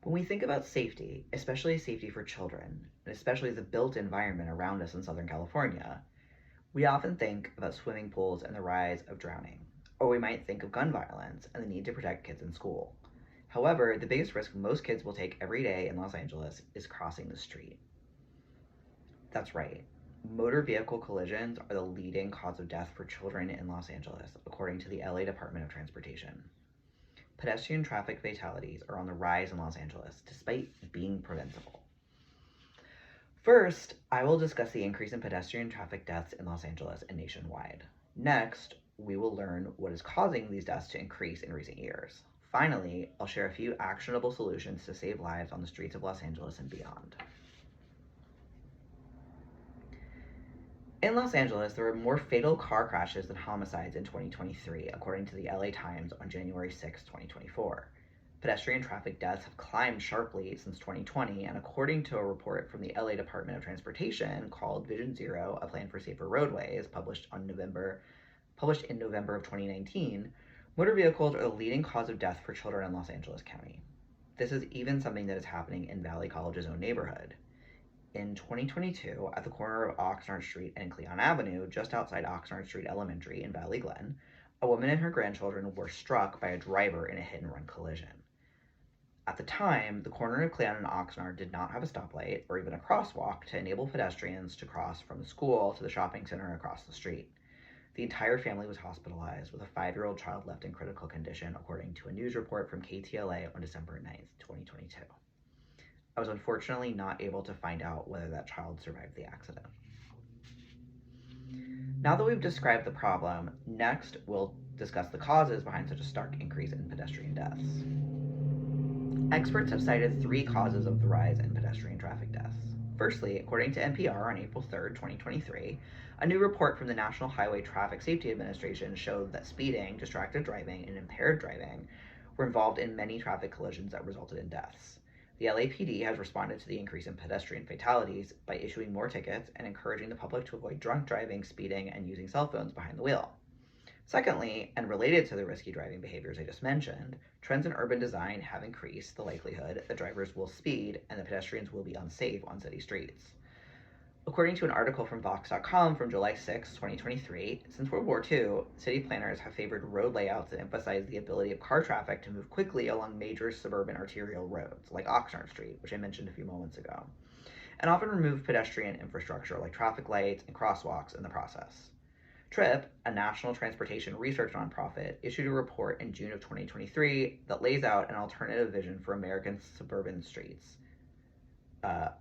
When we think about safety, especially safety for children, and especially the built environment around us in Southern California, we often think about swimming pools and the rise of drowning, or we might think of gun violence and the need to protect kids in school. However, the biggest risk most kids will take every day in Los Angeles is crossing the street. That's right. Motor vehicle collisions are the leading cause of death for children in Los Angeles, according to the LA Department of Transportation. Pedestrian traffic fatalities are on the rise in Los Angeles, despite being preventable. First, I will discuss the increase in pedestrian traffic deaths in Los Angeles and nationwide. Next, we will learn what is causing these deaths to increase in recent years. Finally, I'll share a few actionable solutions to save lives on the streets of Los Angeles and beyond. In Los Angeles, there were more fatal car crashes than homicides in 2023, according to the LA Times on January 6, 2024. Pedestrian traffic deaths have climbed sharply since 2020, and according to a report from the LA Department of Transportation called Vision Zero, A Plan for Safer Roadways, published in November of 2019, motor vehicles are the leading cause of death for children in Los Angeles County. This is even something that is happening in Valley College's own neighborhood. In 2022, at the corner of Oxnard Street and Cleon Avenue, just outside Oxnard Street Elementary in Valley Glen, a woman and her grandchildren were struck by a driver in a hit-and-run collision. At the time, the corner of Cleon and Oxnard did not have a stoplight or even a crosswalk to enable pedestrians to cross from the school to the shopping center across the street. The entire family was hospitalized, with a 5-year-old child left in critical condition, according to a news report from KTLA on December 9th, 2022. I was unfortunately not able to find out whether that child survived the accident. Now that we've described the problem, next we'll discuss the causes behind such a stark increase in pedestrian deaths. Experts have cited 3 causes of the rise in pedestrian traffic deaths. Firstly, according to NPR on April 3rd, 2023, a new report from the National Highway Traffic Safety Administration showed that speeding, distracted driving, and impaired driving were involved in many traffic collisions that resulted in deaths. The LAPD has responded to the increase in pedestrian fatalities by issuing more tickets and encouraging the public to avoid drunk driving, speeding, and using cell phones behind the wheel. Secondly, and related to the risky driving behaviors I just mentioned, trends in urban design have increased the likelihood that drivers will speed and that pedestrians will be unsafe on city streets. According to an article from Vox.com from July 6, 2023, since World War II, city planners have favored road layouts that emphasize the ability of car traffic to move quickly along major suburban arterial roads, like Oxnard Street, which I mentioned a few moments ago, and often remove pedestrian infrastructure like traffic lights and crosswalks in the process. TRIP, a national transportation research nonprofit, issued a report in June of 2023 that lays out an alternative vision for American suburban streets,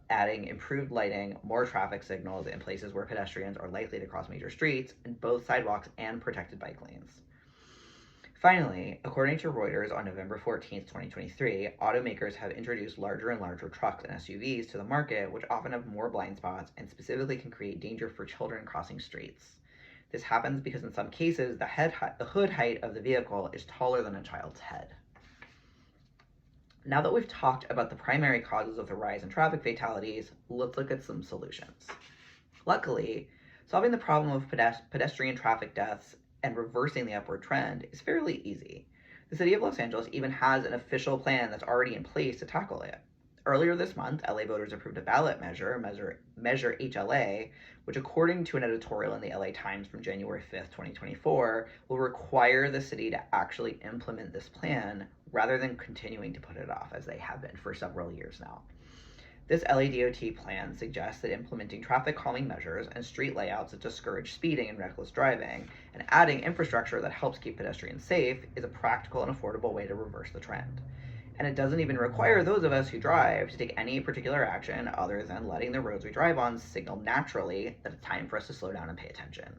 adding improved lighting, more traffic signals in places where pedestrians are likely to cross major streets, and both sidewalks and protected bike lanes. Finally, according to Reuters on November 14, 2023, automakers have introduced larger and larger trucks and SUVs to the market, which often have more blind spots and specifically can create danger for children crossing streets. This happens because in some cases, the hood height of the vehicle is taller than a child's head. Now that we've talked about the primary causes of the rise in traffic fatalities, let's look at some solutions. Luckily, solving the problem of pedestrian traffic deaths and reversing the upward trend is fairly easy. The city of Los Angeles even has an official plan that's already in place to tackle it. Earlier this month, LA voters approved a ballot measure HLA, which according to an editorial in the LA Times from January 5th, 2024, will require the city to actually implement this plan rather than continuing to put it off as they have been for several years now. This LADOT plan suggests that implementing traffic calming measures and street layouts that discourage speeding and reckless driving, and adding infrastructure that helps keep pedestrians safe is a practical and affordable way to reverse the trend. And it doesn't even require those of us who drive to take any particular action other than letting the roads we drive on signal naturally that it's time for us to slow down and pay attention.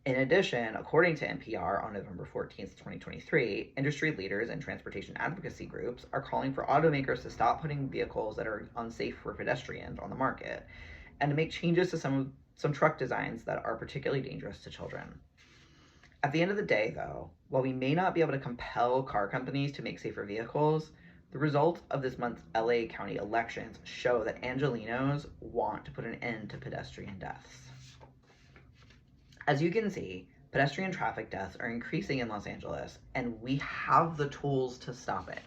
In addition, according to NPR on November 14th, 2023, industry leaders and transportation advocacy groups are calling for automakers to stop putting vehicles that are unsafe for pedestrians on the market and to make changes to some truck designs that are particularly dangerous to children. At the end of the day, though, while we may not be able to compel car companies to make safer vehicles, the results of this month's LA County elections show that Angelenos want to put an end to pedestrian deaths. As you can see, pedestrian traffic deaths are increasing in Los Angeles, and we have the tools to stop it.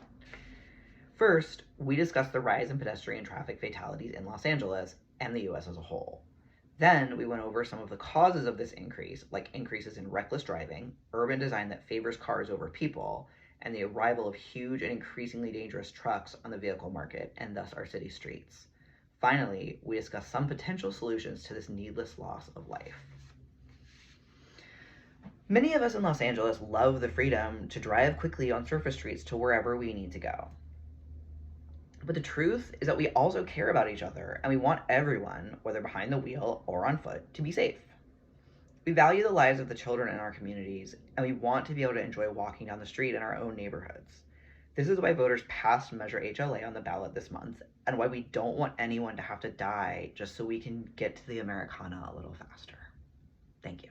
First, we discussed the rise in pedestrian traffic fatalities in Los Angeles and the US as a whole. Then we went over some of the causes of this increase, like increases in reckless driving, urban design that favors cars over people, and the arrival of huge and increasingly dangerous trucks on the vehicle market and thus our city streets. Finally, we discussed some potential solutions to this needless loss of life. Many of us in Los Angeles love the freedom to drive quickly on surface streets to wherever we need to go. But the truth is that we also care about each other and we want everyone, whether behind the wheel or on foot, to be safe. We value the lives of the children in our communities and we want to be able to enjoy walking down the street in our own neighborhoods. This is why voters passed Measure HLA on the ballot this month and why we don't want anyone to have to die just so we can get to the Americana a little faster. Thank you.